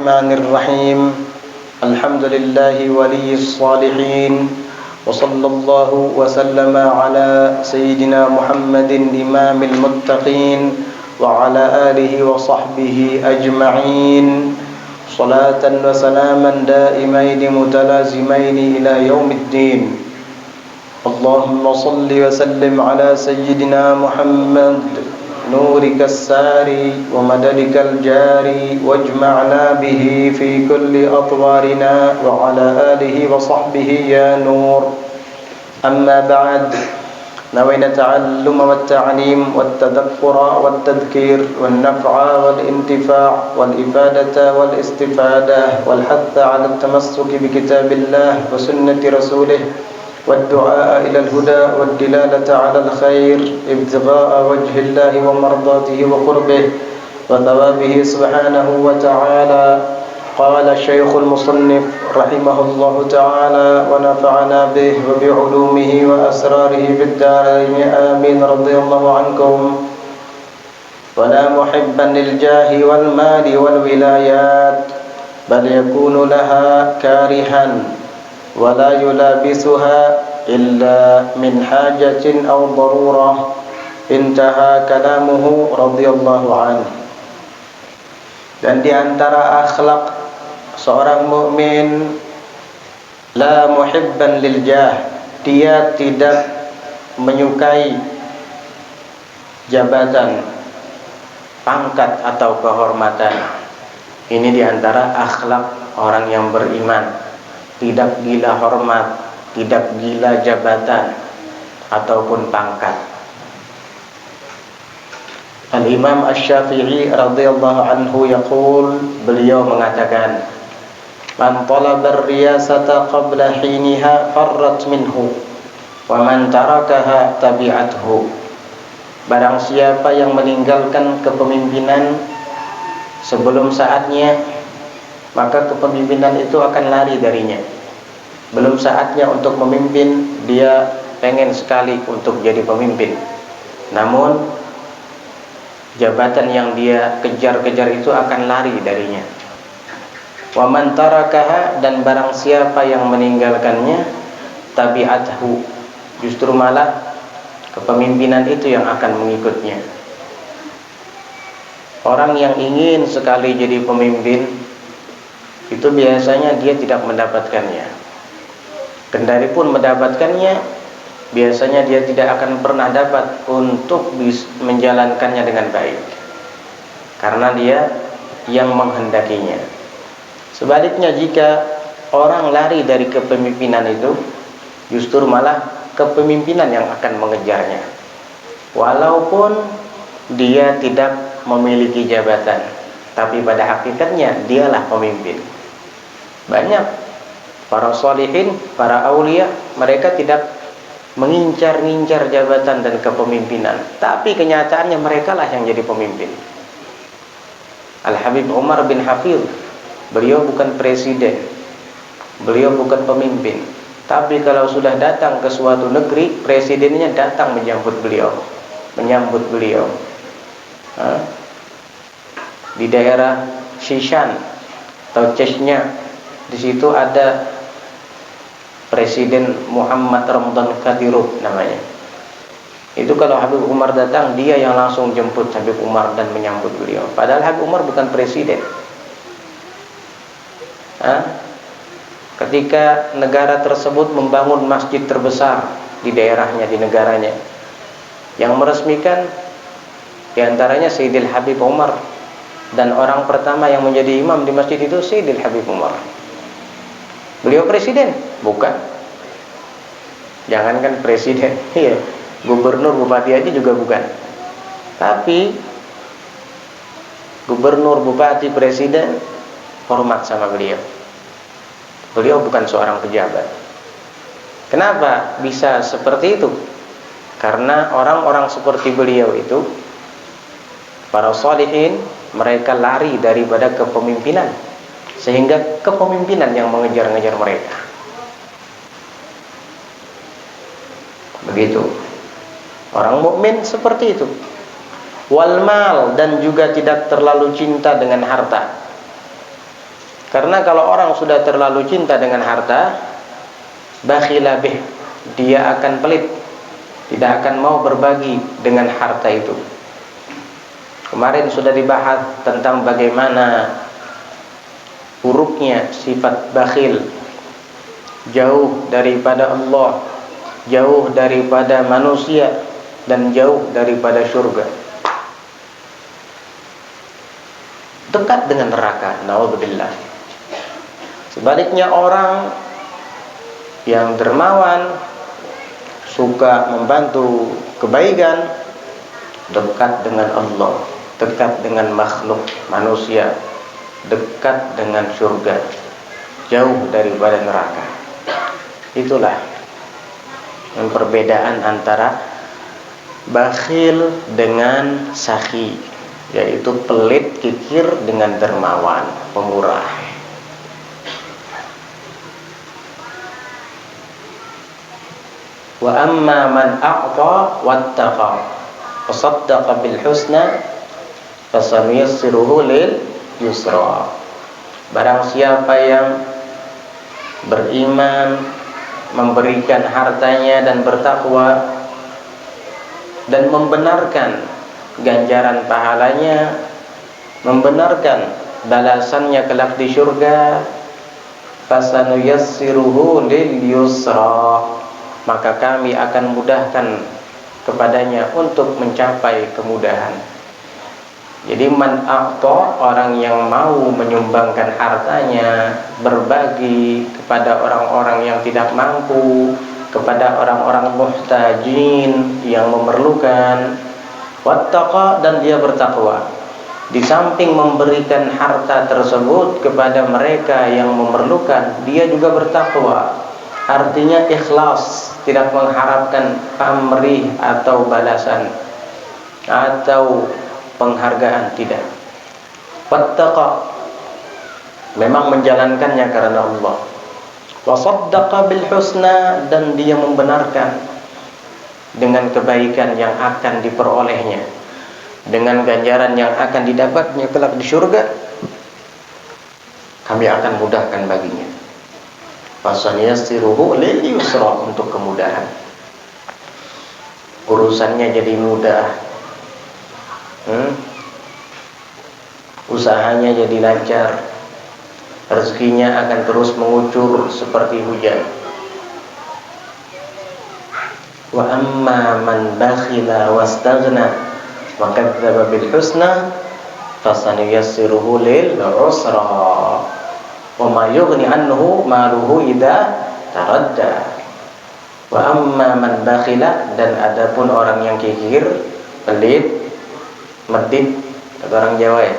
الرحمن الرحيم الحمد لله ولي الصالحين وصلى الله وسلم على سيدنا محمد إمام المتقين وعلى آله وصحبه أجمعين صلاة وسلاما دائمين متلازمين إلى يوم الدين اللهم صل وسلم على سيدنا محمد نورك الساري ومددك الجاري واجمعنا به في كل أطوارنا وعلى آله وصحبه يا نور أما بعد نوينا التعلم والتعليم والتذكر والتذكير والنفع والانتفاع والإفادة والاستفادة والحث على التمسك بكتاب الله وسنة رسوله والدعاء إلى الهدى والدلالة على الخير ابتغاء وجه الله ومرضاته وقربه وثوابه سبحانه وتعالى قال الشيخ المصنف رحمه الله تعالى ونفعنا به وبعلومه وأسراره في الدارين آمين رضي الله عنكم ولا محبا للجاه والمال والولايات بل يكون لها كارها ولا يلابسها إلا من حاجة أو ضرورة انتهى كلامه رضي الله عنه. Dan di antara akhlak seorang mukmin la muhibban lil jah, dia tidak menyukai jabatan, pangkat atau kehormatan. Ini di antara akhlak orang yang beriman. Tidak gila hormat, tidak gila jabatan ataupun pangkat. Al-Imam Asy-Syafi'i radhiyallahu anhu yaqul, beliau mengatakan, man talaba ar-riyasata qabla hiniha farrat minhu wa man tarakaha tabi'athu. Barang siapa yang meninggalkan kepemimpinan sebelum saatnya, maka kepemimpinan itu akan lari darinya. Belum saatnya untuk memimpin, dia pengen sekali untuk jadi pemimpin. Namun jabatan yang dia kejar-kejar itu akan lari darinya. Wa man tarakaha, dan barang siapa yang meninggalkannya, tabi'athu, justru malah kepemimpinan itu yang akan mengikutnya. Orang yang ingin sekali jadi pemimpin itu biasanya dia tidak mendapatkannya. Kendari pun mendapatkannya, biasanya dia tidak akan pernah dapat untuk menjalankannya dengan baik, karena dia yang menghendakinya. Sebaliknya, jika orang lari dari kepemimpinan itu, justru malah kepemimpinan yang akan mengejarnya, walaupun dia tidak memiliki jabatan, tapi pada hakikatnya dialah pemimpin. Banyak para sholihin, para aulia, mereka tidak mengincar-incar jabatan dan kepemimpinan, tapi kenyataannya mereka lah yang jadi pemimpin. Al-Habib Umar bin Hafidh, beliau bukan presiden, beliau bukan pemimpin, tapi kalau sudah datang ke suatu negeri, presidennya datang menyambut beliau. Di daerah Shishan atau Chechnya, di situ ada Presiden Muhammad Ramdan Kadyrov namanya. Itu kalau Habib Umar datang, dia yang langsung jemput Habib Umar dan menyambut beliau. Padahal Habib Umar bukan presiden. Ketika negara tersebut membangun masjid terbesar di daerahnya, di negaranya, yang meresmikan diantaranya Sayyidil Habib Umar, dan orang pertama yang menjadi imam di masjid itu Sayyidil Habib Umar. Beliau presiden? Bukan. Jangankan presiden, iya, gubernur, bupati aja juga bukan. Tapi gubernur, bupati, presiden hormat sama beliau. Beliau bukan seorang pejabat. Kenapa bisa seperti itu? Karena orang-orang seperti beliau itu, para sholihin, mereka lari daripada kepemimpinan, sehingga kepemimpinan yang mengejar-ngejar mereka. Begitu. Orang mukmin seperti itu. Wal mal, dan juga tidak terlalu cinta dengan harta. Karena kalau orang sudah terlalu cinta dengan harta, bakhila bih, dia akan pelit, tidak akan mau berbagi dengan harta itu. Kemarin sudah dibahas tentang bagaimana buruknya sifat bakhil, jauh daripada Allah, jauh daripada manusia, dan jauh daripada surga, dekat dengan neraka. Naudzubillah. Sebaliknya orang yang dermawan, suka membantu kebaikan, dekat dengan Allah, dekat dengan makhluk manusia, dekat dengan surga, jauh daripada neraka. Itulah yang perbedaan antara bakhil dengan sakhi, yaitu pelit, kikir, dengan dermawan, pemurah. Wa amma man a'ta wattaqa wa saddaqa bil husna fasanuyassiruhu lil yusra. Barang siapa yang beriman, memberikan hartanya dan bertakwa, dan membenarkan ganjaran pahalanya, membenarkan balasannya kelak di surga, fasanuyassiruhu lil yusra, maka kami akan mudahkan kepadanya untuk mencapai kemudahan. Jadi man a'ta, orang yang mau menyumbangkan hartanya, berbagi kepada orang-orang yang tidak mampu, kepada orang-orang muhtajin yang memerlukan, wattaqa, dan dia bertakwa. Di samping memberikan harta tersebut kepada mereka yang memerlukan, dia juga bertakwa. Artinya ikhlas, tidak mengharapkan pamrih atau balasan atau penghargaan, tidak. Wattaqa, memang menjalankannya karena Allah. Wa saddaqa bil husna, dan dia membenarkan dengan kebaikan yang akan diperolehnya, dengan ganjaran yang akan didapatnya kelak di surga, kami akan mudahkan baginya. Fasanuyassiruhu lil yusra, untuk kemudahan. Urusannya jadi mudah, usahanya jadi lancar, rezekinya akan terus mengucur seperti hujan. Wa amma man bakhila wastaghna wa kadzdzaba bil husna fasanuyassiruhu lil usra wa ma yughni anhu maluhu idza taradda. Wa amma man bakhila, dan adapun orang yang kikir, pelit, medit, kata orang Jawa ya,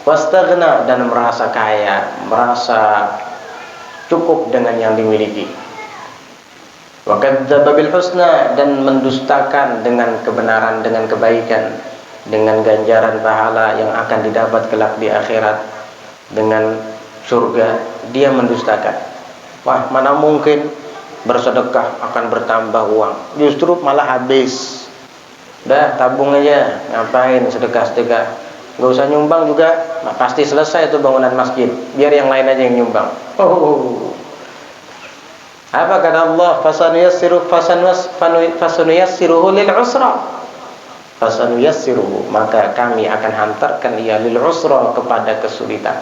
wastaghna, dan merasa kaya, merasa cukup dengan yang dimiliki. Wa kadzdzaba bil husna, dan mendustakan dengan kebenaran, dengan kebaikan, dengan ganjaran pahala yang akan didapat kelak di akhirat, dengan surga, dia mendustakan. Wah, mana mungkin bersedekah akan bertambah uang, justru malah habis. Dah, tabung aja, ngapain sedekah-sedekah, nggak usah nyumbang juga, nah, pasti selesai itu bangunan masjid, biar yang lain aja yang nyumbang. Apa kata Allah? Fasanuyassiruhu lil usra, fasanuyassiruhu, maka kami akan hantarkan ia lil usra, kepada kesulitan.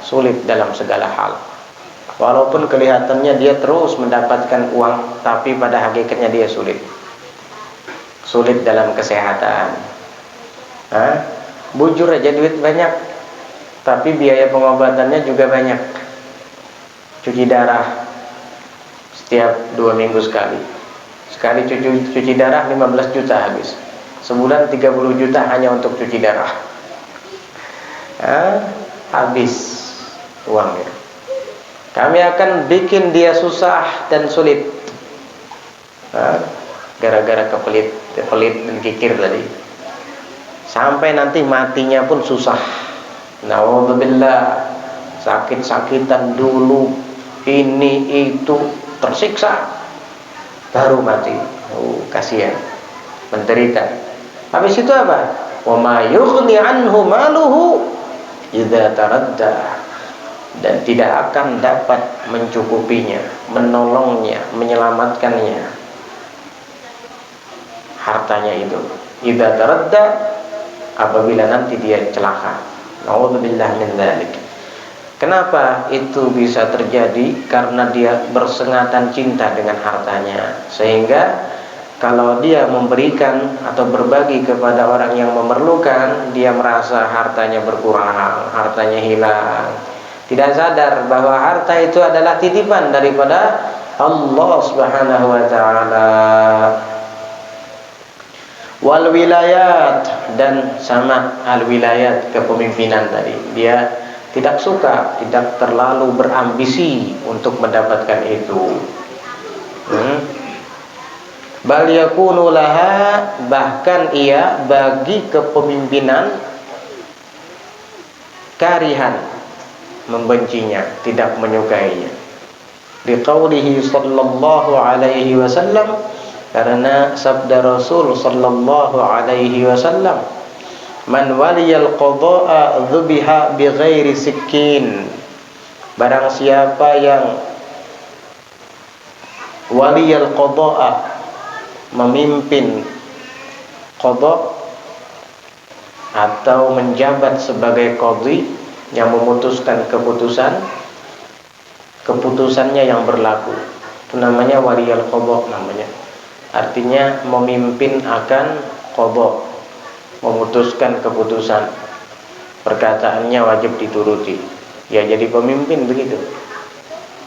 Sulit dalam segala hal. Walaupun kelihatannya dia terus mendapatkan uang, tapi pada hakikatnya dia sulit. Sulit dalam kesehatan. Bujur aja duit banyak, tapi biaya pengobatannya juga banyak. Cuci darah setiap 2 minggu sekali. Sekali cuci darah 15 juta habis. Sebulan 30 juta hanya untuk cuci darah. Habis uangnya. Kami akan bikin dia susah dan sulit, gara-gara kepelit dan kikir tadi. Sampai nanti matinya pun susah. Naudzubillah, sakit-sakitan dulu, ini itu, tersiksa, baru mati. Kasihan, menderita. Habis itu apa? Wa ma yughni anhu maluhu idza taradda, dan tidak akan dapat mencukupinya, menolongnya, menyelamatkannya hartanya itu. Idza taradda, apabila nanti dia celaka. Nauzubillah min dzalik. Kenapa itu bisa terjadi? Karena dia bersengatan cinta dengan hartanya, sehingga kalau dia memberikan atau berbagi kepada orang yang memerlukan, dia merasa hartanya berkurang, hartanya hilang. Tidak sadar bahwa harta itu adalah titipan daripada Allah Subhanahu wa taala. Wal wilayat, dan sama al wilayat, kepemimpinan tadi. Dia tidak suka, tidak terlalu berambisi untuk mendapatkan itu. Bal yakunu laha, bahkan ia bagi kepemimpinan karihan, membencinya, tidak menyukainya. Liqaulihi sallallahu alaihi wasallam, karena sabda Rasul sallallahu alaihi wasallam, man waliyal qada'a dzubiha bighairi sikkin. Barang siapa yang waliyal qada'a, memimpin qada atau menjabat sebagai qadhi, yang memutuskan keputusannya yang berlaku, itu namanya waliyal qada namanya. Artinya memimpin akan qada, memutuskan keputusan, perkataannya wajib dituruti. Ya, jadi pemimpin begitu.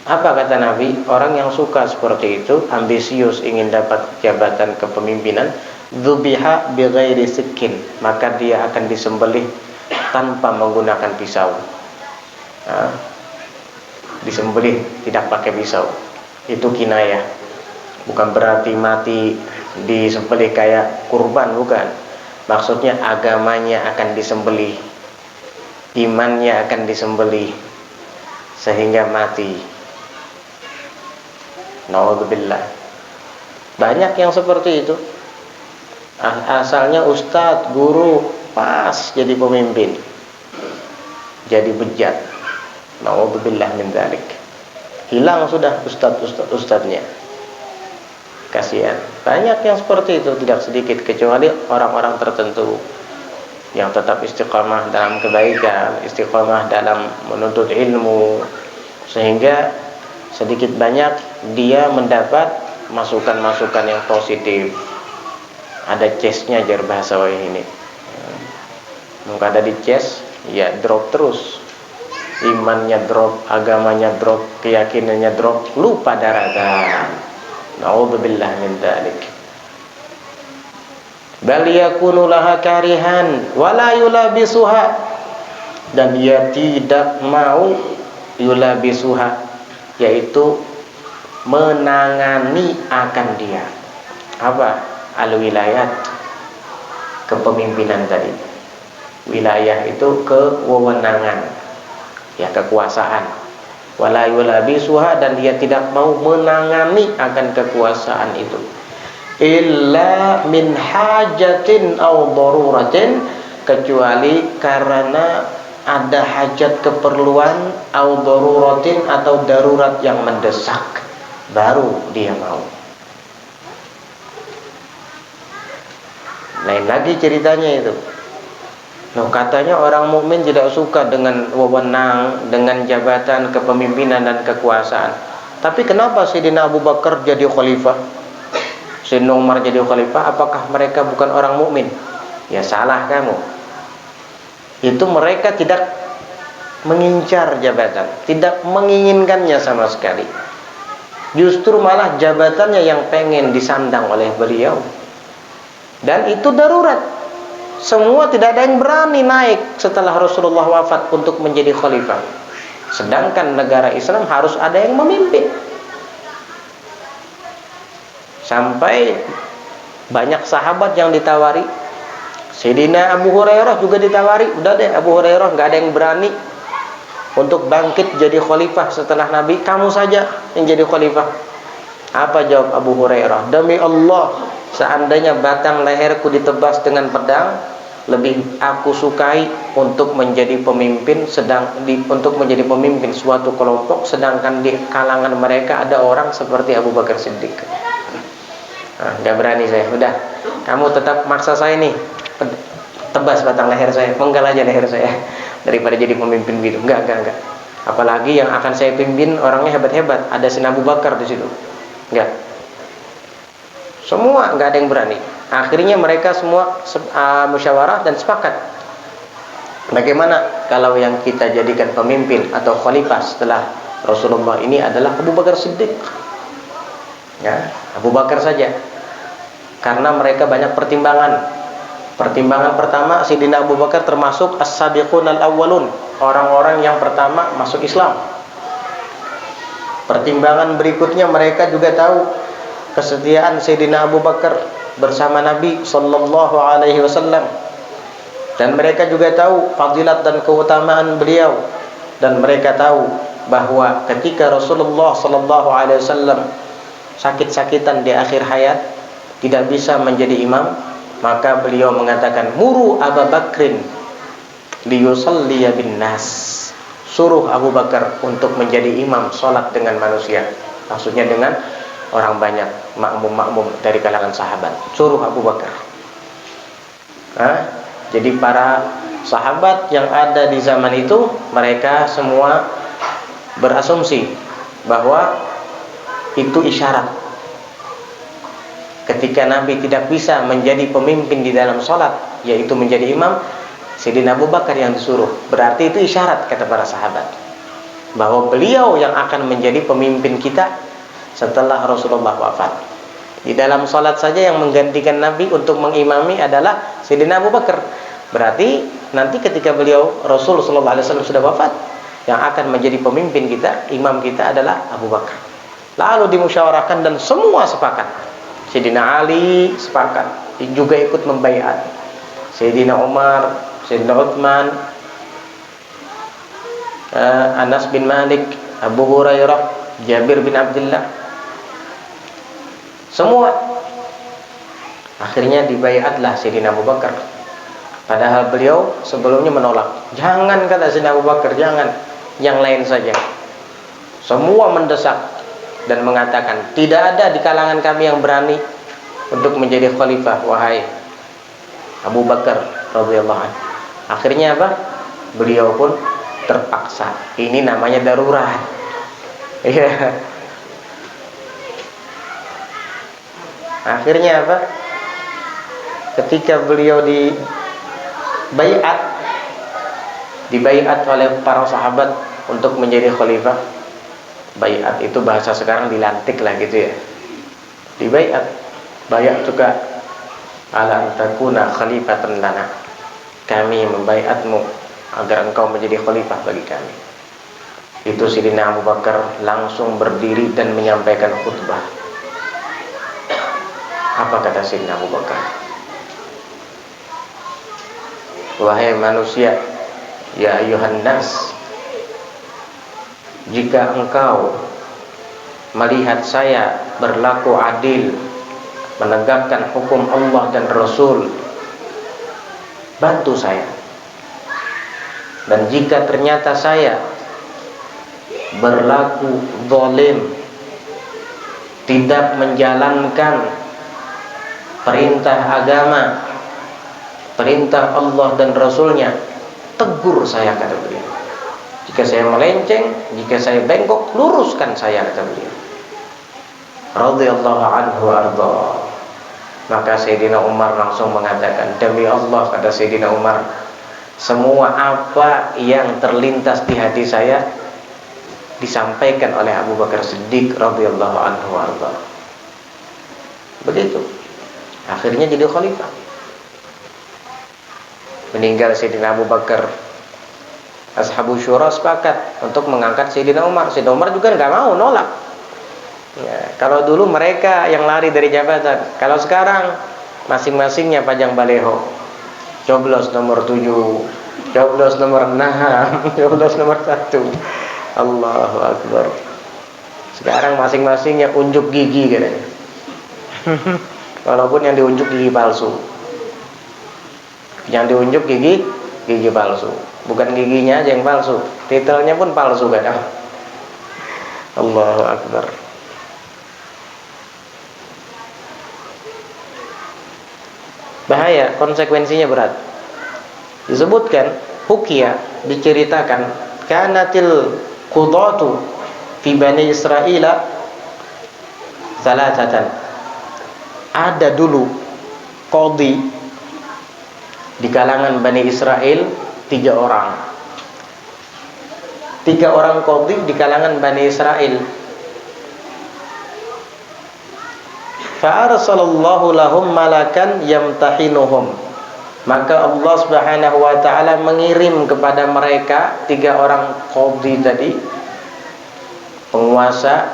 Apa kata Nabi? Orang yang suka seperti itu, ambisius ingin dapat jabatan kepemimpinan, dzubiha bighairi sikkin, maka dia akan disembelih tanpa menggunakan pisau. Disembelih tidak pakai pisau. Itu kinayah. Bukan berarti mati disembelih kayak kurban, bukan. Maksudnya agamanya akan disembelih, imannya akan disembelih sehingga mati. Nauzubillah. Banyak yang seperti itu. Asalnya ustadz, guru, pas jadi pemimpin jadi bejat. Nauzubillah min dzalik. Hilang sudah ustadznya. Kasihan. Banyak yang seperti itu, tidak sedikit, kecuali orang-orang tertentu yang tetap istiqamah dalam kebaikan, istiqamah dalam menuntut ilmu, sehingga sedikit banyak dia mendapat masukan-masukan yang positif. Ada chestnya, jar bahasa ini. Maka ada di chest, ya drop terus. Imannya drop, agamanya drop, keyakinannya drop, lupa daratan. Nauzubillah min dzalik. Bal yakunu laha karihan wala yulabisuha, dan ia tidak mau yulabisuha, yaitu menangani akan dia. Apa? Al-wilayat, kepemimpinan tadi. Wilayah itu kewenangan, ya, kekuasaan. Wala yulabisuha, dan dia tidak mau menangani akan kekuasaan itu. Illa min hajatin aw daruratin, kecuali karena ada hajat, keperluan, aw daruratin, atau darurat yang mendesak, baru dia mau. Lain lagi ceritanya itu. Loh, katanya orang mukmin tidak suka dengan wewenang, dengan jabatan kepemimpinan dan kekuasaan. Tapi kenapa Sayyidina Abu Bakar jadi khalifah? Sayyidina Umar jadi khalifah? Apakah mereka bukan orang mukmin? Ya, salah kamu. Itu mereka tidak mengincar jabatan, tidak menginginkannya sama sekali. Justru malah jabatannya yang pengen disandang oleh beliau. Dan itu darurat. Semua tidak ada yang berani naik setelah Rasulullah wafat untuk menjadi khalifah. Sedangkan negara Islam harus ada yang memimpin. Sampai banyak sahabat yang ditawari. Sayyidina Abu Hurairah juga ditawari. Udah deh, Abu Hurairah, gak ada yang berani untuk bangkit jadi khalifah setelah Nabi. Kamu saja yang jadi khalifah. Apa jawab Abu Hurairah? Demi Allah, seandainya batang leherku ditebas dengan pedang, lebih aku sukai untuk menjadi pemimpin untuk menjadi pemimpin suatu kelompok, sedangkan di kalangan mereka ada orang seperti Abu Bakar Siddiq. Nggak berani saya. Udah, kamu tetap maksa saya nih, tebas batang leher saya, penggal aja leher saya daripada jadi pemimpin gitu. Enggak. Apalagi yang akan saya pimpin orangnya hebat-hebat, ada Sayyidina Abu Bakar di situ. Enggak. Semua enggak ada yang berani. Akhirnya mereka semua musyawarah dan sepakat. Bagaimana kalau yang kita jadikan pemimpin atau khalifah setelah Rasulullah ini adalah Abu Bakar Siddiq? Ya, Abu Bakar saja. Karena mereka banyak pertimbangan. Pertimbangan pertama, Sayyidina Abu Bakar termasuk as-sabiqun al-awwalun, orang-orang yang pertama masuk Islam. Pertimbangan berikutnya, mereka juga tahu kesetiaan Sayyidina Abu Bakar bersama Nabi sallallahu alaihi wasallam, dan mereka juga tahu fadilat dan keutamaan beliau, dan mereka tahu bahwa ketika Rasulullah sallallahu alaihi wasallam sakit-sakitan di akhir hayat, tidak bisa menjadi imam, maka beliau mengatakan, muru Abu Bakrin liyusalliya bin nas, suruh Abu Bakar untuk menjadi imam salat dengan manusia, maksudnya dengan orang banyak, makmum dari kalangan sahabat. Suruh Abu Bakar. Jadi para sahabat yang ada di zaman itu, mereka semua berasumsi bahwa itu isyarat. Ketika Nabi tidak bisa menjadi pemimpin di dalam sholat, yaitu menjadi imam, Sayyidina Abu Bakar yang disuruh. Berarti itu isyarat, kata para sahabat, bahwa beliau yang akan menjadi pemimpin kita setelah Rasulullah wafat. Di dalam salat saja yang menggantikan Nabi untuk mengimami adalah Sayyidina Abu Bakar. Berarti nanti ketika beliau Rasul sallallahu alaihi wasallam sudah wafat, yang akan menjadi pemimpin kita, imam kita adalah Abu Bakar. Lalu dimusyawarahkan dan semua sepakat. Sayyidina Ali sepakat, juga ikut membaiat. Sayyidina Umar, Sayyidina Uthman, Anas bin Malik, Abu Hurairah, Jabir bin Abdullah, semua akhirnya dibaiatlah Sayyidina Abu Bakar. Padahal beliau sebelumnya menolak. Jangan, kata Sayyidina Abu Bakar, jangan, yang lain saja. Semua mendesak dan mengatakan, tidak ada di kalangan kami yang berani untuk menjadi khalifah, wahai Abu Bakar radhiyallahu anhu. Akhirnya apa? Beliau pun terpaksa. Ini namanya darurat. Iya. Akhirnya apa? Ketika beliau dibaiat oleh para sahabat untuk menjadi khalifah. Baiat itu bahasa sekarang dilantik lah gitu ya. Dibaiat, baiat juga ala antakuna khalifatan lana. Kami membaiatmu agar engkau menjadi khalifah bagi kami. Itu Sayyidina Abu Bakar langsung berdiri dan menyampaikan khutbah. Apa kata Sayyidina Abu Bakar? Wahai manusia, ya ayuhan nas, jika engkau melihat saya berlaku adil, menegakkan hukum Allah dan Rasul, bantu saya. Dan jika ternyata saya berlaku zalim, tidak menjalankan perintah agama, perintah Allah dan Rasulnya, tegur saya, kata beliau. Jika saya melenceng, jika saya bengkok, luruskan saya, kata beliau. Radhiyallahu anhu arda. Maka Sayyidina Umar langsung mengatakan, demi Allah, kata Sayyidina Umar, semua apa yang terlintas di hati saya disampaikan oleh Abu Bakar Siddiq radhiyallahu anhu arda. Begitu. Akhirnya jadi khalifah. Meninggal Sayyidina Abu Bakar, Ashabu Syura sepakat untuk mengangkat Sayyidina Umar. Sayyidina Umar juga nggak mau, nolak. Ya, kalau dulu mereka yang lari dari jabatan, kalau sekarang masing-masingnya pajang baleho. Coblos nomor 7, coblos nomor 6, coblos nomor 1. Allahu Akbar. Sekarang masing-masingnya unjuk gigi katanya. Walaupun yang diunjuk gigi palsu. Yang diunjuk gigi palsu. Bukan giginya aja yang palsu, titelnya pun palsu kadang. Allahu Akbar. Bahaya, konsekuensinya berat. Disebutkan, hukia, diceritakan, kanatil qudatu fi Bani Israila salatatan. Ada dulu qadhi di kalangan Bani Israel 3 orang. 3 orang qadhi di kalangan Bani Israel. Fa'arsalallahu lahum malakan yamtahinuhum. Maka Allah Subhanahu wa taala mengirim kepada mereka 3 orang qadhi tadi, penguasa,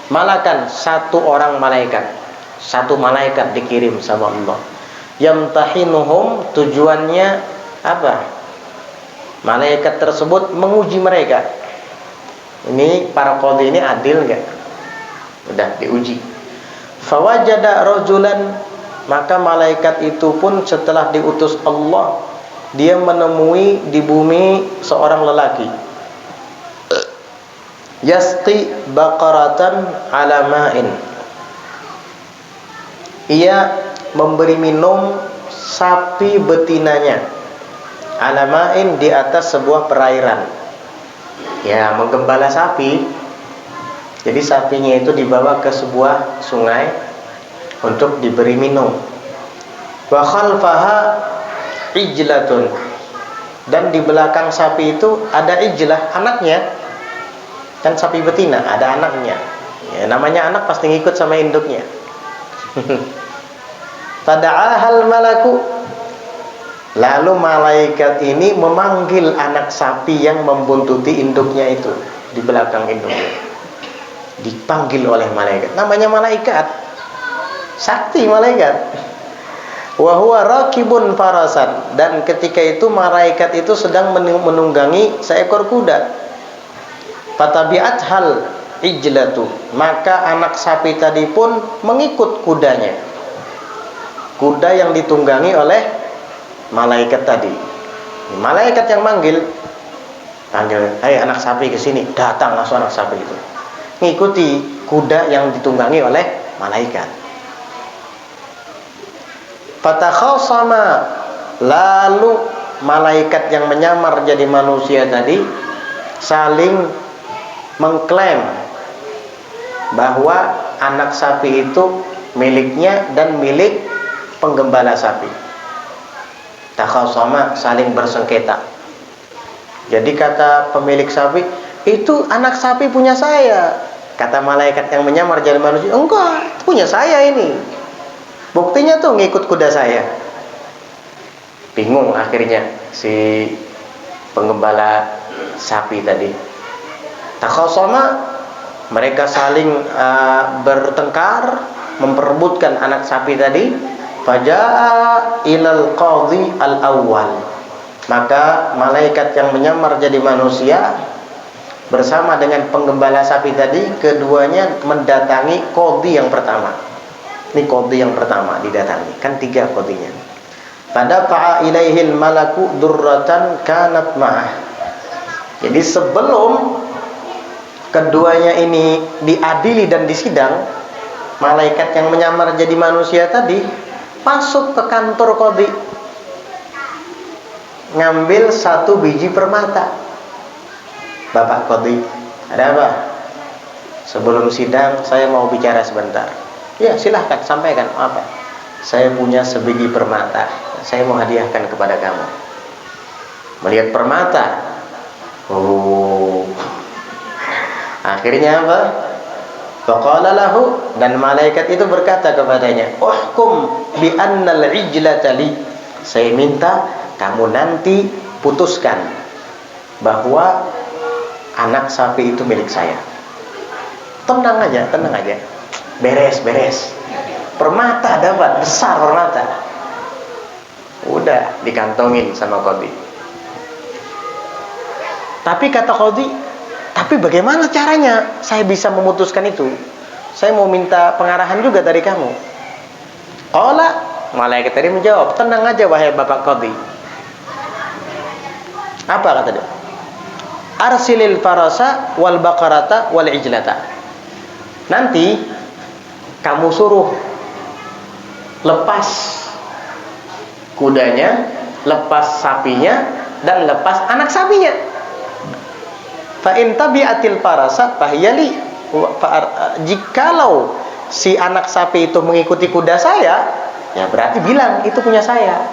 malakan, 1 orang malaikat. 1 malaikat dikirim sama Allah. Yamtahinuhum, tujuannya apa? Malaikat tersebut menguji mereka. Ini para qadhi ini adil enggak? Udah diuji. Fawajada rajulan, maka malaikat itu pun setelah diutus Allah, dia menemui di bumi seorang lelaki. Yasqi baqaratan ala ma'in. Ia memberi minum sapi betinanya ala ma'in, di atas sebuah perairan. Ya, menggembala sapi. Jadi sapinya itu dibawa ke sebuah sungai untuk diberi minum. Wa khalfaha ijlatun, dan di belakang sapi itu ada ijlah, anaknya. Kan sapi betina ada anaknya. Ya, namanya anak pasti ngikut sama induknya. Fada'ahal malaku, lalu malaikat ini memanggil anak sapi yang membuntuti induknya itu di belakang induknya. Dipanggil oleh malaikat, namanya malaikat sakti, malaikat. Wa huwa raqibun farasan, dan ketika itu malaikat itu sedang menunggangi seekor kuda. Fatabi'at hal ijlatu, maka anak sapi tadi pun mengikut kudanya, kuda yang ditunggangi oleh malaikat tadi. Malaikat yang panggil, "Hai anak sapi, ke sini." Datang langsung anak sapi itu ngikuti kuda yang ditunggangi oleh malaikat. Fatakhasama, lalu malaikat yang menyamar jadi manusia tadi saling mengklaim bahwa anak sapi itu miliknya dan milik penggembala sapi. Takhasama, saling bersengketa. Jadi kata pemilik sapi, "Itu anak sapi punya saya." Kata malaikat yang menyamar jadi manusia, "Enggak, punya saya ini. Buktinya tuh ngikut kuda saya." Bingung akhirnya si penggembala sapi tadi. Takhasama, mereka saling bertengkar, memperebutkan anak sapi tadi. Faja'a ilal qadhi al-awwal, maka malaikat yang menyamar jadi manusia bersama dengan penggembala sapi tadi, keduanya mendatangi qadhi yang pertama. Ini qadhi yang pertama didatangi, kan 3 qadhinya. Fadafa'a ilaihil malaku durratan kanat ma'ah. Jadi sebelum keduanya ini diadili dan disidang, malaikat yang menyamar jadi manusia tadi masuk ke kantor qadhi, ngambil 1 biji permata. "Bapak qadhi, ada apa? Sebelum sidang saya mau bicara sebentar." "Ya, silahkan, sampaikan." "Apa?" "Saya punya sebiji permata, saya mau hadiahkan kepada kamu." Melihat permata, akhirnya apa? Faqala lahu, dan malaikat itu berkata kepadanya, "Uhkum bi annal ijlata li." Saya minta kamu nanti putuskan bahwa anak sapi itu milik saya. Tenang aja, tenang aja. Beres. Permata dapat, besar permata. Udah dikantongin sama qadhi. Tapi kata qadhi, "Tapi bagaimana caranya saya bisa memutuskan itu? Saya mau minta pengarahan juga dari kamu." Qala, Malaikat tadi menjawab, tenang aja wahai Bapak Qadhi. Apa kata dia? Arsilil farasa wal baqarata wal ijlata. Nanti kamu suruh lepas kudanya, lepas sapinya, dan lepas anak sapinya. Fa in tabi'atil farasa fahyali. Jikalau si anak sapi itu mengikuti kuda saya, ya berarti bilang itu punya saya.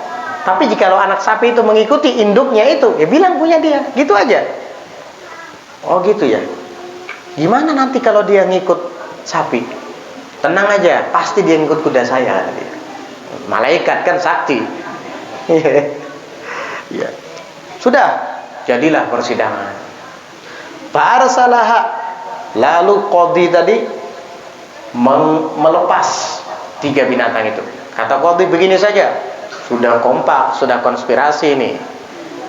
Tapi jikalau anak sapi itu mengikuti induknya itu, ya bilang punya dia. Gitu aja. Oh gitu ya. Gimana nanti kalau dia ngikut sapi? Tenang aja, pasti dia ngikut kuda saya, kata dia. Malaikat kan sakti. Ya. Sudah, jadilah persidangan. Fa'arsalaha, lalu Qadhi tadi melepas 3 binatang itu. Kata Qadhi, begini saja, sudah kompak, sudah konspirasi nih.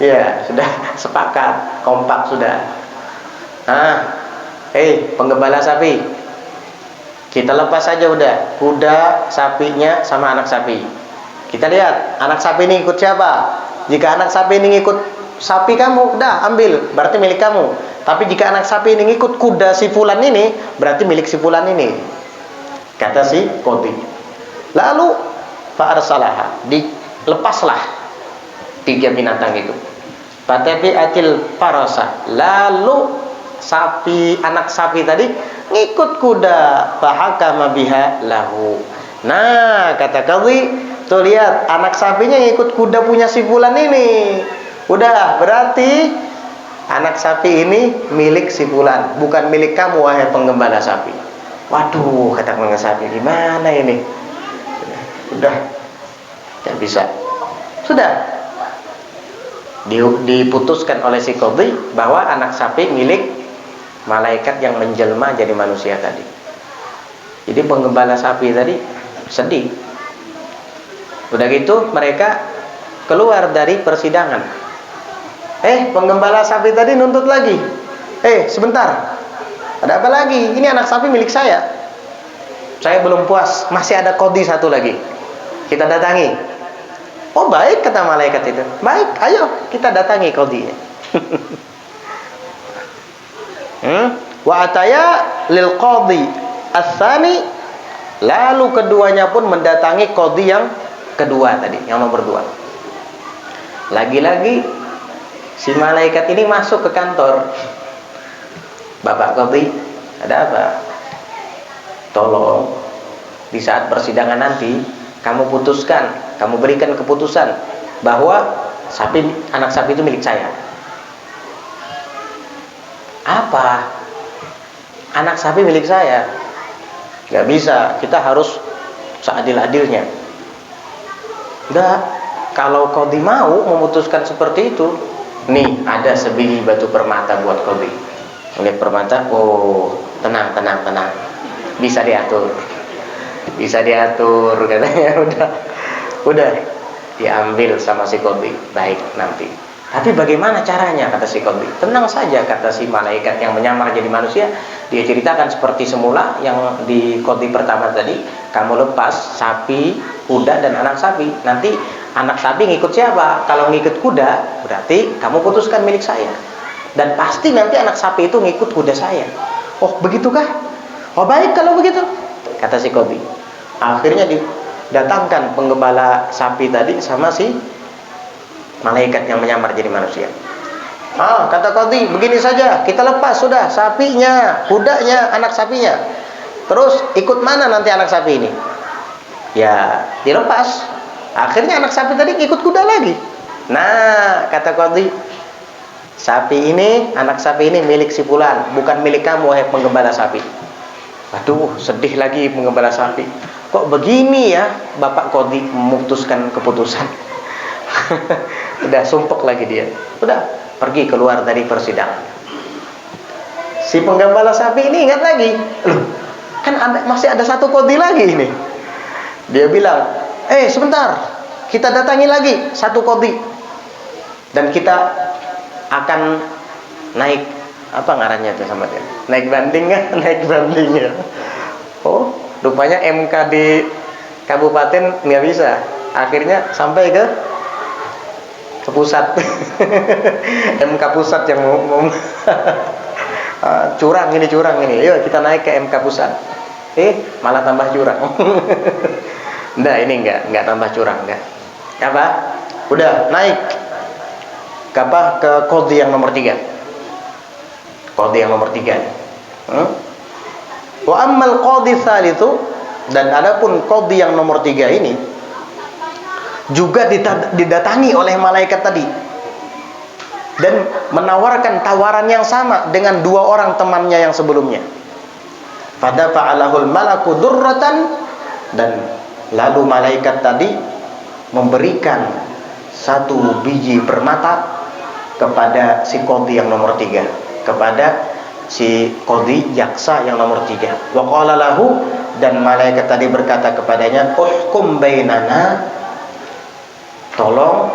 Ya, sudah sepakat, kompak sudah. Penggembala sapi, kita lepas saja udah kuda, sapinya, sama anak sapi. Kita lihat anak sapi ini ikut siapa. Jika anak sapi ini ngikut sapi kamu, udah ambil, berarti milik kamu. Tapi jika anak sapi ini ngikut kuda si fulan ini, berarti milik si fulan ini. Kata si Qadhi. Lalu fa'arsalaha, dilepaslah 3 binatang itu. Fatabi'atil farasa, lalu anak sapi tadi ngikut kuda, fahakama biha lahu. Nah, kata Qadhi, tuh lihat anak sapinya ngikut kuda punya si fulan ini. Udah, berarti anak sapi ini milik si fulan, bukan milik kamu wahai penggembala sapi. Waduh, kata penggembala sapi, gimana ini? Udah, tidak bisa. Sudah diputuskan oleh si Qadhi bahwa anak sapi milik malaikat yang menjelma jadi manusia tadi. Jadi penggembala sapi tadi sedih. Udah gitu mereka keluar dari persidangan. Penggembala sapi tadi nuntut lagi. Sebentar, ada apa lagi? Ini anak sapi milik saya. Saya belum puas, masih ada Qadhi satu lagi. Kita datangi. Oh baik, kata malaikat itu. Baik, ayo kita datangi Qadhi. Wa ataya lil Qadhi ats-tsani, lalu keduanya pun mendatangi Qadhi yang kedua tadi, yang nomor 2. Lagi-lagi si malaikat ini masuk ke kantor. Bapak Qadhi, ada apa? Tolong di saat persidangan nanti kamu putuskan, kamu berikan keputusan bahwa anak sapi itu milik saya. Apa? Anak sapi milik saya? Gak bisa, kita harus seadil-adilnya. Udah, kalau Qadhi mau memutuskan seperti itu, nih ada sebiji batu permata buat Qadhi. Melihat permata, oh tenang, bisa diatur, katanya. Udah diambil sama si Qadhi. Baik, nanti. Tapi bagaimana caranya, kata si Qadhi? Tenang saja, kata si malaikat yang menyamar jadi manusia. Dia ceritakan seperti semula yang di Qadhi pertama tadi. Kamu lepas sapi, kuda, dan anak sapi. Nanti anak sapi ngikut siapa? Kalau ngikut kuda, berarti kamu putuskan milik saya. Dan pasti nanti anak sapi itu ngikut kuda saya. Oh begitukah? Oh baik kalau begitu, kata si Qadhi. Akhirnya didatangkan penggembala sapi tadi sama si malaikat yang menyamar jadi manusia. Kata Qadhi, begini saja, kita lepas sudah sapinya, kudanya, anak sapinya. Terus ikut mana nanti anak sapi ini? Ya dilepas. Akhirnya anak sapi tadi ikut kuda lagi. Nah, kata Qadhi, anak sapi ini milik si fulan, bukan milik kamu wahai penggembala sapi. Aduh, sedih lagi penggembala sapi. Kok begini ya Bapak Qadhi memutuskan keputusan? Udah sumpek lagi dia. Udah pergi keluar dari persidangan. Si penggembala sapi ini ingat lagi, loh, kan masih ada satu Qadhi lagi ini. Dia bilang, sebentar, kita datangi lagi satu Qadhi, dan kita akan naik, apa ngarannya itu sama dia? Naik banding kan? Naik banding ya. Oh, rupanya MK di kabupaten nggak bisa. Akhirnya sampai ke pusat. MK pusat yang mau curang ini. Yuk kita naik ke MK pusat. Malah tambah curang. Enggak, ini enggak tambah curang, enggak. Apa? Udah naik ke qadhi yang nomor 3. Qadhi yang nomor 3. Wa ammal qadhi tsalitsu, dan adapun qadhi yang nomor 3 ini juga didatangi oleh malaikat tadi dan menawarkan tawaran yang sama dengan 2 orang temannya yang sebelumnya. Pada fa'alahul malaku durratan, dan lalu malaikat tadi memberikan 1 biji permata kepada si qadhi yang nomor 3, kepada si qadhi jaksa yang nomor 3. Wa qala lahu, dan malaikat tadi berkata kepadanya, uhkum bainana, tolong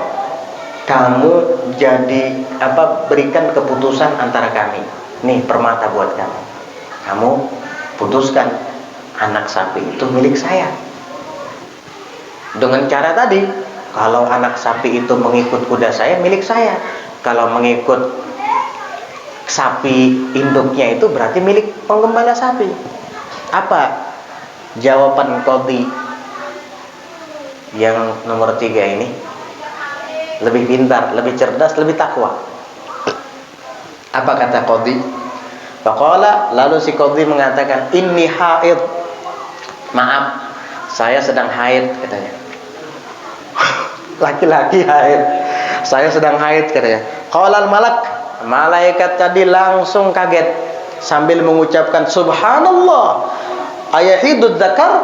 kamu berikan keputusan antara kami. Nih permata buat kamu. Kamu putuskan, anak sapi itu milik saya. Dengan cara tadi, kalau anak sapi itu mengikut kuda saya, milik saya. Kalau mengikut sapi induknya itu berarti milik penggembala sapi. Apa jawaban qadhi yang nomor 3 ini? Lebih pintar, lebih cerdas, lebih takwa. Apa kata qadhi? Faqala, lalu si qadhi mengatakan, inni haid. Maaf, saya sedang haid, katanya. Laki-laki haid. Saya sedang haid, katanya. Qalal malak, malaikat tadi langsung kaget sambil mengucapkan, subhanallah, ayahidud dzakar,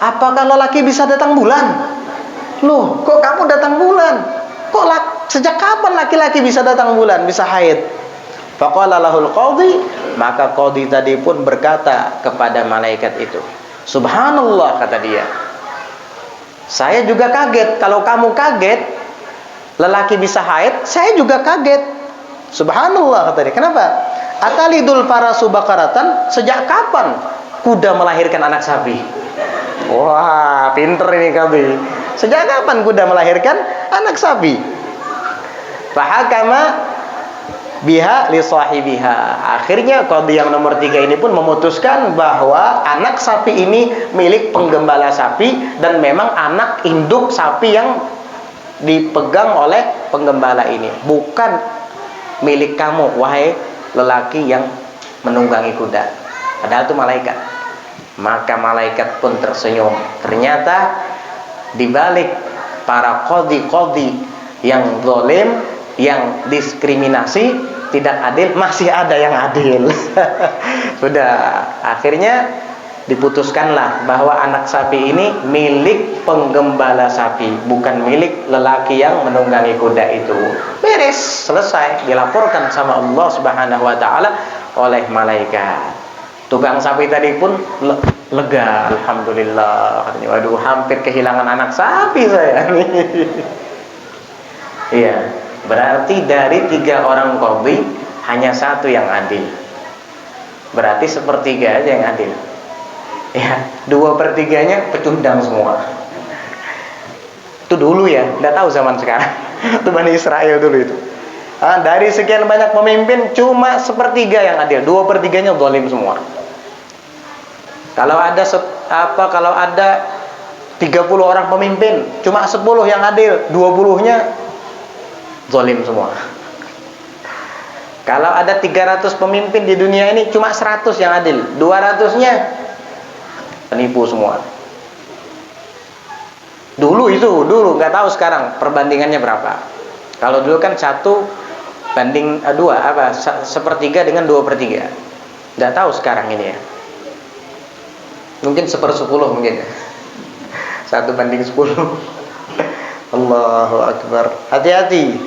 apakah lelaki bisa datang bulan? Loh, kok kamu datang bulan? Sejak kapan laki-laki bisa datang bulan, bisa haid? Faqala lahul qadhi, maka qadhi tadi pun berkata kepada malaikat itu, subhanallah, kata dia, saya juga kaget. Kalau kamu kaget lelaki bisa haid, saya juga kaget. Subhanallah, kata dia. Kenapa? Atalidul farasu bakaratan, sejak kapan kuda melahirkan anak sapi? Wah, pinter ini kami. Sejak kapan kuda melahirkan anak sapi? Fahakama biha li sahibiha. Akhirnya qadhi yang nomor 3 ini pun memutuskan bahwa anak sapi ini milik penggembala sapi, dan memang anak induk sapi yang dipegang oleh penggembala ini, bukan milik kamu, wahai lelaki yang menunggangi kuda. Padahal itu malaikat. Maka malaikat pun tersenyum. Ternyata dibalik para qadhi-qadhi yang zalim, yang diskriminasi, tidak adil, masih ada yang adil. Sudah, akhirnya diputuskanlah bahwa anak sapi ini milik penggembala sapi, bukan milik lelaki yang menunggangi kuda itu. Beres, selesai, dilaporkan sama Allah Subhanahu wa taala oleh malaikat. Tukang sapi tadi pun lega, alhamdulillah. Waduh, hampir kehilangan anak sapi saya nih. Iya. Berarti dari 3 orang qadhi hanya 1 yang adil. Berarti 1/3 aja yang adil. Ya, 2/3-nya pecundang semua. Itu dulu ya, nggak tahu zaman sekarang. Itu Bani Israel dulu itu. Dari sekian banyak pemimpin cuma 1/3 yang adil, 2/3-nya zalim semua. Kalau ada 30 orang pemimpin, cuma 10 yang adil, 20-nya zalim semua. Kalau ada 300 pemimpin di dunia ini, cuma 100 yang adil, 200-nya penipu semua. Dulu nggak tahu sekarang perbandingannya berapa. Kalau dulu kan 1 banding 2, 1/3 dengan 2/3. Nggak tahu sekarang ini ya. Mungkin 1/10 mungkin. 1 banding 10. Allahu Akbar. Hati-hati.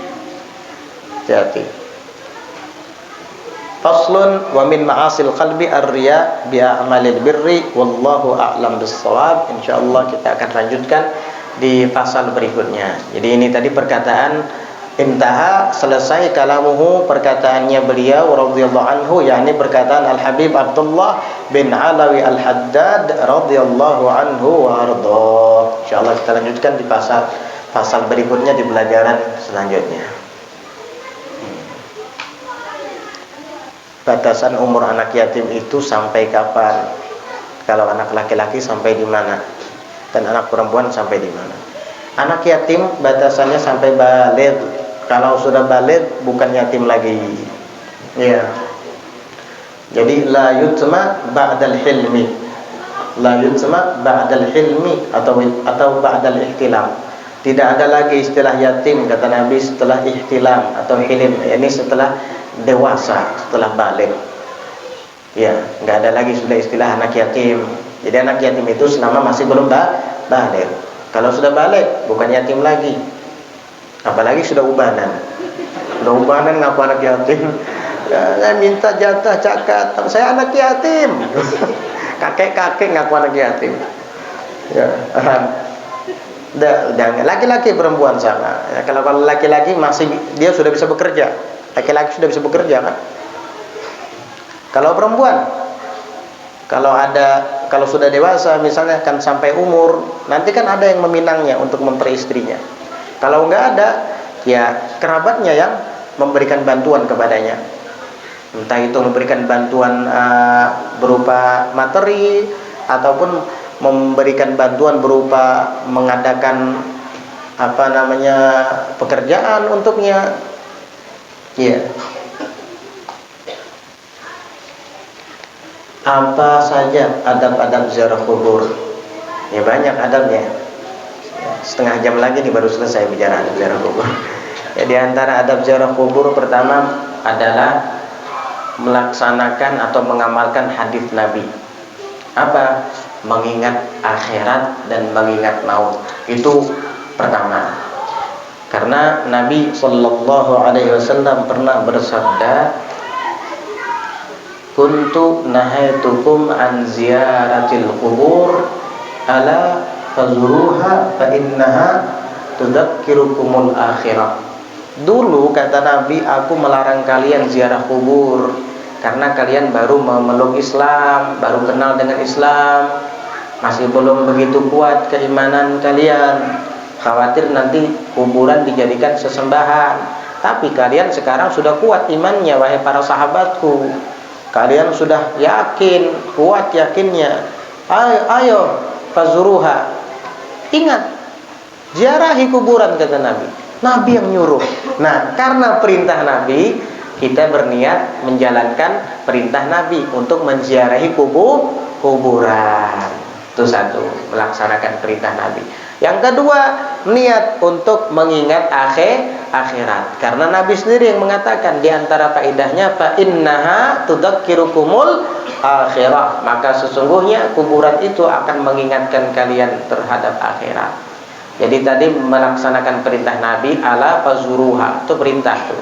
Faslun wa min ma'asil qalbi ar-riya bi a'malil birri wallahu a'lam bis-shawab. Insyaallah kita akan lanjutkan di pasal berikutnya. Jadi ini tadi perkataan Intaha, selesai kalamuhu, perkataannya beliau radhiyallahu anhu, yakni perkataan Al-Habib Abdullah bin Alawi Al-Haddad radhiyallahu anhu wa ardhah. Insyaallah kita lanjutkan di pasal berikutnya di pelajaran selanjutnya. Batasan umur anak yatim itu sampai kapan? Kalau anak laki-laki sampai di mana? Dan anak perempuan sampai di mana? Anak yatim batasannya sampai baligh. Kalau sudah baligh bukan yatim lagi. Ya. Jadi la yutma ba'dal hilmi. La yutma ba'dal hilmi atau ba'dal ihtilam. Tidak ada lagi istilah yatim kata Nabi setelah ihtilam atau hilim. Ini setelah dewasa, setelah baligh. Ya, enggak ada lagi sudah istilah anak yatim. Jadi anak yatim itu selama masih belum baligh. Kalau sudah baligh bukan yatim lagi. Apalagi sudah ubanan. Sudah ubanan ngaku anak yatim. Ya, saya minta jatah zakat. Saya anak yatim. Kakek-kakek ngaku anak yatim. Ya. Udah laki-laki perempuan sama. Ya, kalau laki-laki masih dia sudah bisa bekerja. Laki-laki sudah bisa bekerja kan? Kalau perempuan kalau sudah dewasa misalnya kan sampai umur, nanti kan ada yang meminangnya untuk memperi istrinya. Kalau enggak ada, ya kerabatnya yang memberikan bantuan kepadanya. Entah itu memberikan bantuan berupa materi ataupun memberikan bantuan berupa mengadakan pekerjaan untuknya. Ya. Apa saja adab-adab ziarah kubur? Ya banyak adabnya. Setengah jam lagi nih baru selesai bicara adab ziarah kubur. Ya, di antara adab ziarah kubur pertama adalah melaksanakan atau mengamalkan hadis Nabi. Apa? Mengingat akhirat dan mengingat maut. Itu pertama. Karena Nabi sallallahu alaihi wasallam pernah bersabda, "Kuntu nahaitukum an ziyaratil qubur ala fazuruha fa innaha tudzakkirukumul akhirah." Dulu kata Nabi, aku melarang kalian ziarah kubur karena kalian baru memeluk Islam, baru kenal dengan Islam, masih belum begitu kuat keimanan kalian. Khawatir nanti kuburan dijadikan sesembahan. Tapi kalian sekarang sudah kuat imannya, wahai para sahabatku. Kalian sudah yakin, kuat yakinnya. Ayo fazuruha. Ingat, ziarahi kuburan kata Nabi. Nabi yang nyuruh. Nah, karena perintah Nabi, kita berniat menjalankan perintah Nabi untuk menziarahi kuburan. Itu satu, melaksanakan perintah Nabi. Yang kedua, niat untuk mengingat akhirat. Karena Nabi sendiri yang mengatakan di antara faedahnya fa innaha tudzakkirukumul akhirah. Maka sesungguhnya kuburan itu akan mengingatkan kalian terhadap akhirat. Jadi tadi melaksanakan perintah Nabi ala fazuruha, itu perintah tuh.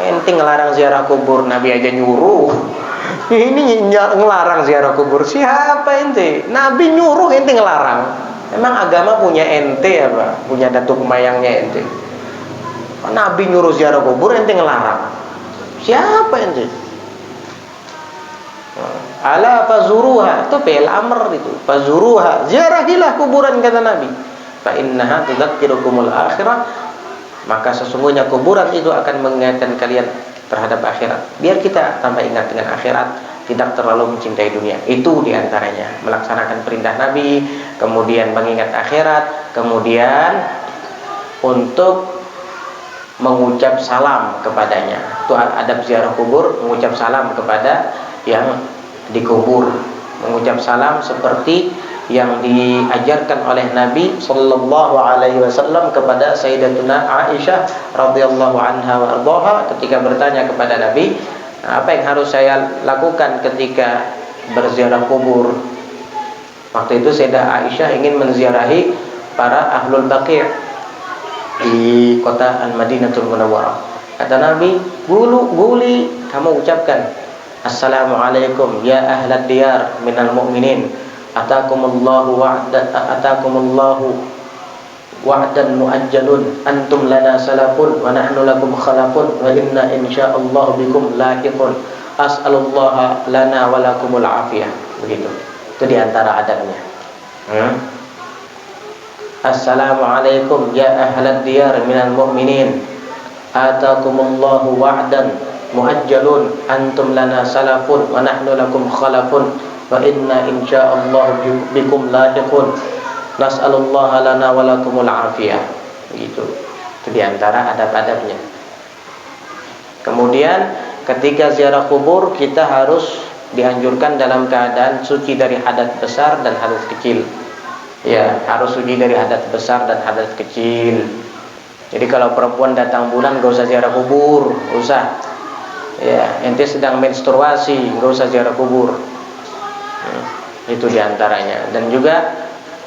Ente ngelarang ziarah kubur, Nabi aja nyuruh. Ini ngelarang ziarah kubur, siapa ente? Nabi nyuruh, ente ngelarang. Emang agama punya ente apa? Punya datuk mayangnya ente? Nabi nyuruh ziarah kubur, ente ngelarang. Siapa ente? Ala fazuruha, itu fi'il amr itu. Fazuruha, ziarahilah kuburan kata Nabi. Fa innaha tudzakkirukumul akhirah. Maka sesungguhnya kuburan itu akan mengingatkan kalian terhadap akhirat. Biar kita tambah ingat dengan akhirat, tidak terlalu mencintai dunia. Itu diantaranya melaksanakan perintah Nabi, kemudian mengingat akhirat, kemudian untuk mengucap salam kepadanya. Itu adab ziarah kubur, mengucap salam kepada yang dikubur. Mengucap salam seperti yang diajarkan oleh Nabi sallallahu alaihi wasallam kepada Sayyidatuna Aisyah radhiyallahu anha wa ardhaha ketika bertanya kepada Nabi, apa yang harus saya lakukan ketika berziarah kubur? Waktu itu Sayyidah Aisyah ingin menziarahi para ahlul baqi' di kota Al-Madinatul Munawwarah. Kata Nabi, guli kamu ucapkan, Assalamualaikum ya ahlad diyar minal mu'minin, atakumullahu wa'dan muajjalun antum lana salafun wa nahnu lakum khalafun wa inna insyaallah bikum lahiqun as'alullaha lana wa lakumul afiyah. Begitu. Itu diantara adabnya. Assalamualaikum ya ahlad diyar minal mu'minin atakumullahu wa'dan muajjalun antum lana salafun wa nahnu lakum khalafun wa inna insyaallah bikum lahiqun nas'alullaha lana wa lakumul afiyah. Begitu. Itu diantara adab-adabnya. Kemudian ketika ziarah kubur kita harus dianjurkan dalam keadaan suci dari hadas besar dan hadas kecil. Ya, harus suci dari hadas besar dan hadas kecil. Jadi kalau perempuan datang bulan gak usah ziarah kubur, gak usah. Ya, ente sedang menstruasi, gak usah ziarah kubur. Itu diantaranya. Dan juga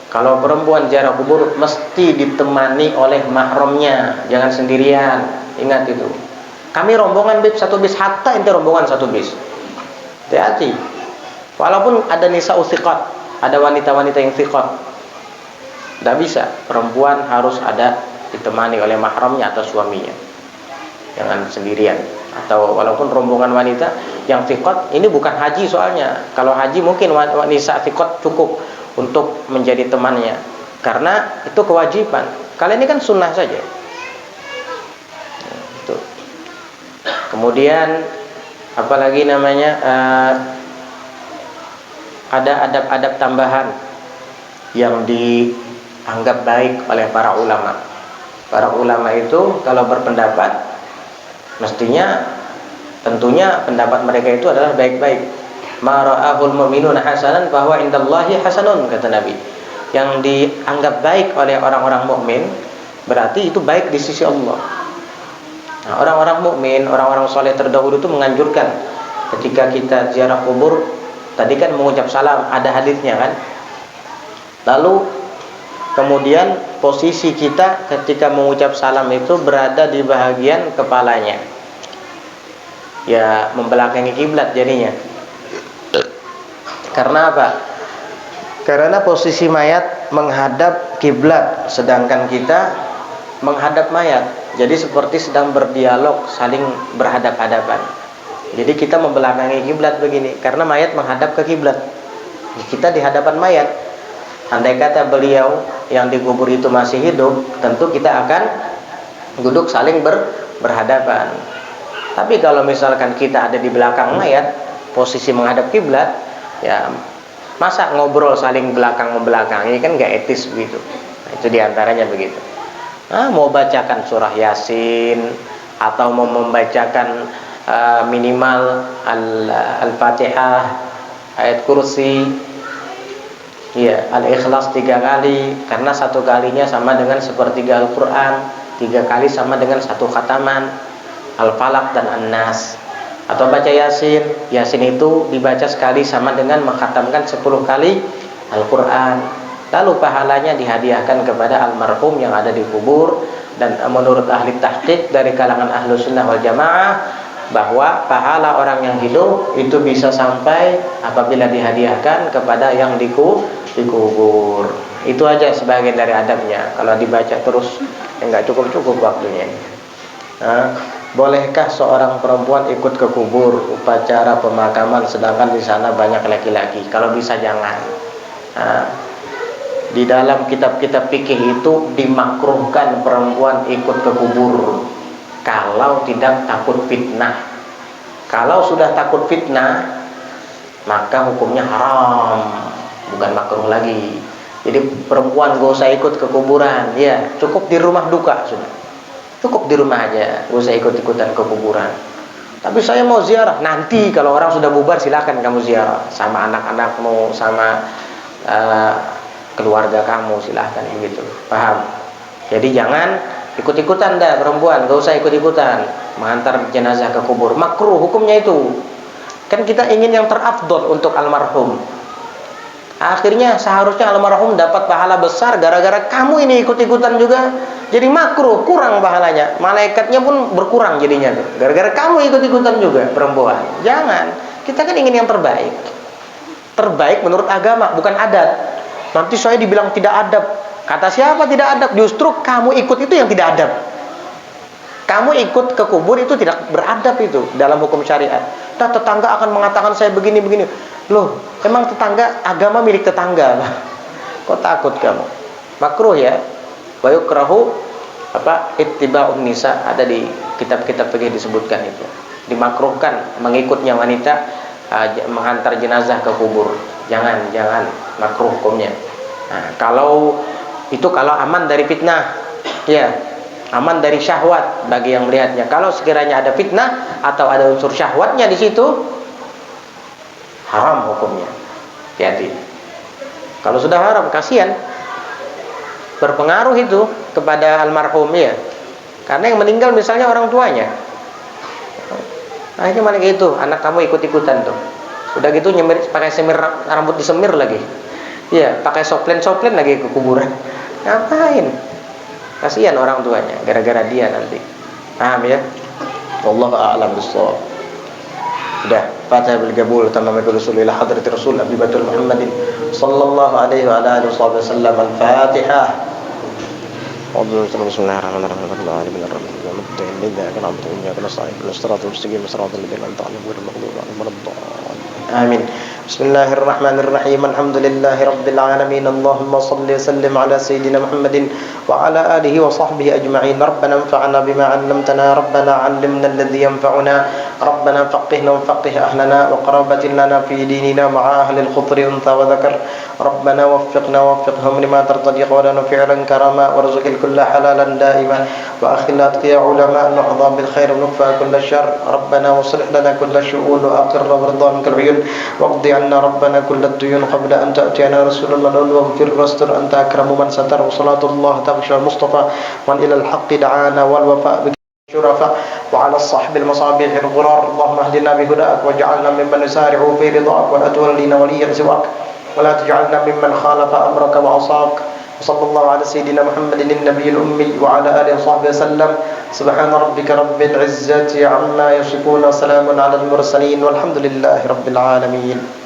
kalau perempuan ziarah kubur mesti ditemani oleh mahramnya, jangan sendirian. Ingat itu. Kami rombongan bis satu bis, hatta ente rombongan satu bis. Hati-hati. Walaupun ada nisa usiqat, ada wanita-wanita yang thiqat, tidak bisa. Perempuan harus ada ditemani oleh mahramnya atau suaminya. Jangan sendirian. Atau walaupun rombongan wanita yang thiqat, ini bukan haji soalnya. Kalau haji mungkin wanita thiqat cukup untuk menjadi temannya, karena itu kewajiban. Kali ini kan sunnah saja. Itu. Kemudian apalagi namanya, ada adab-adab tambahan yang dianggap baik oleh para ulama. Para ulama itu kalau berpendapat mestinya tentunya pendapat mereka itu adalah baik-baik. Ma ra'ahul mu'minuna hasanan bahwa indallahi hasanun, kata Nabi. Yang dianggap baik oleh orang-orang mukmin berarti itu baik di sisi Allah. Nah, orang-orang mukmin, orang-orang soleh terdahulu itu menganjurkan ketika kita ziarah kubur, tadi kan mengucap salam, ada hadisnya kan. Lalu kemudian posisi kita ketika mengucap salam itu berada di bahagian kepalanya. Ya, membelakangi kiblat jadinya. Karena apa? Karena posisi mayat menghadap kiblat, sedangkan kita menghadap mayat. Jadi seperti sedang berdialog, saling berhadap-hadapan. Jadi kita membelakangi kiblat begini, karena mayat menghadap ke kiblat. Kita di hadapan mayat. Andai kata beliau yang dikubur itu masih hidup, tentu kita akan duduk saling berhadapan. Tapi kalau misalkan kita ada di belakang mayat, posisi menghadap kiblat, ya masa ngobrol saling belakang membelakangi, kan gak etis begitu. Nah, itu diantaranya begitu. Nah, mau bacakan surah Yasin atau mau membacakan minimal Al-Fatihah, ayat kursi, ya, Al-Ikhlas 3 kali, karena 1 kalinya sama dengan sepertiga Al-Quran, 3 kali sama dengan 1 khataman Al-Falaq dan An-Nas. Atau baca Yasin. Yasin itu dibaca sekali sama dengan mengkhatamkan 10 kali Al-Quran. Lalu pahalanya dihadiahkan kepada almarhum yang ada di kubur. Dan menurut ahli tahqiq dari kalangan ahlu sunnah wal jamaah, bahwa pahala orang yang hidup itu bisa sampai apabila dihadiahkan kepada yang dikubur. Itu aja sebagian dari adabnya. Kalau dibaca terus nggak cukup waktunya. Nah, bolehkah seorang perempuan ikut ke kubur upacara pemakaman sedangkan di sana banyak laki-laki? Kalau bisa jangan. Nah, di dalam kitab-kitab fikih itu dimakruhkan perempuan ikut ke kubur kalau tidak takut fitnah. Kalau sudah takut fitnah, maka hukumnya haram, bukan makruh lagi. Jadi perempuan gak usah ikut ke kuburan, ya cukup di rumah duka sudah. Cukup di rumah aja, gak usah ikut-ikutan ke kuburan. Tapi saya mau ziarah, nanti kalau orang sudah bubar silakan kamu ziarah sama anak-anakmu, sama keluarga kamu, silahkan begitu. Paham? Jadi jangan ikut-ikutan dah perempuan, gak usah ikut-ikutan mengantar jenazah ke kubur. Makruh hukumnya itu. Kan kita ingin yang terafdol untuk almarhum. Akhirnya seharusnya almarhum dapat pahala besar, gara-gara kamu ini ikut-ikutan juga, jadi makruh, kurang pahalanya. Malaikatnya pun berkurang jadinya tuh, gara-gara kamu ikut-ikutan juga perempuan. Jangan. Kita kan ingin yang terbaik. Terbaik menurut agama, bukan adat. Nanti saya dibilang tidak adab. Kata siapa tidak adab? Justru kamu ikut itu yang tidak adab. Kamu ikut ke kubur itu tidak beradab itu dalam hukum syariat. Nah, tetangga akan mengatakan saya begini-begini. Loh, emang tetangga, agama milik tetangga. Kok takut kamu? Makruh ya. Wa yukrahu ittiba'un nisa, ada di kitab-kitab fikih disebutkan itu. Dimakruhkan mengikutnya wanita menghantar jenazah ke kubur. Jangan makruh hukumnya. Nah, kalau aman dari fitnah, ya, aman dari syahwat bagi yang melihatnya. Kalau sekiranya ada fitnah atau ada unsur syahwatnya di situ, haram hukumnya. Hati-hati. Kalau sudah haram, kasihan, berpengaruh itu kepada almarhum ya. Karena yang meninggal misalnya orang tuanya. Akhirnya malah gitu, anak kamu ikut-ikutan tuh. Udah gitu nyemir, pakai semir, rambut disemir lagi. Iya, pakai soplen lagi ke kuburan. Ngapain? Kasihan orang tuanya gara-gara dia nanti. Paham ya? Wallahu a'lam bissawab. Udah, Fatihah bil qabul tamam bi Rasulillah hadrati Rasul Abi Bakar Muhammadin sallallahu alaihi wa ala alihi wasallam. Al-Fatihah. Bismillahirrahmanirrahim. Amin. Bismillahirrahmanirrahim. Alhamdulillahi rabbil alamin. Allahumma salli wa sallim ala sayyidina Muhammadin wa ala alihi wa sahbihi ajma'in. Rabbana anfa'na bima 'allamtana, Rabbana 'allimna alladhi yanfa'una, Rabbana faqihna wa faqih ahlana wa qarabatin lana fi dinina ma'a ahli al-khutri untha wa dhakar. Rabbana waffiqna waffiqhum lima tartadi qawlan fi'lan karama warzuqil kulla halalan daima wa akhil atqiya ulama nuhdha bil khair wa nukfa kulla syarr. Rabbana waslih lana kulla syu'un wa aqirra warḍan kal 'uyun waqdi 'anna rabbana kulla ad-duyun qabla an ta'tiyana rasulullah waghfir wastur anta akramu man satar wa salatullah taghsha al-mustafa man ila al-haqqi da'ana wal wafa' bi syurafa wa 'ala as-sahbi al-masabih al-ghurar. Allahumma hdina bi hudak waj'alna mimman yusari'u fi ridhak wa la tuwallina waliyyan siwak ولا تجعلنا ممن خالف أمرك وعصاك. وصلى الله على سيدنا محمد النبي الأمي وعلى آله وصحبه وسلم. سبحان ربك رب العزة عما يصفون وسلام على المرسلين والحمد لله رب العالمين.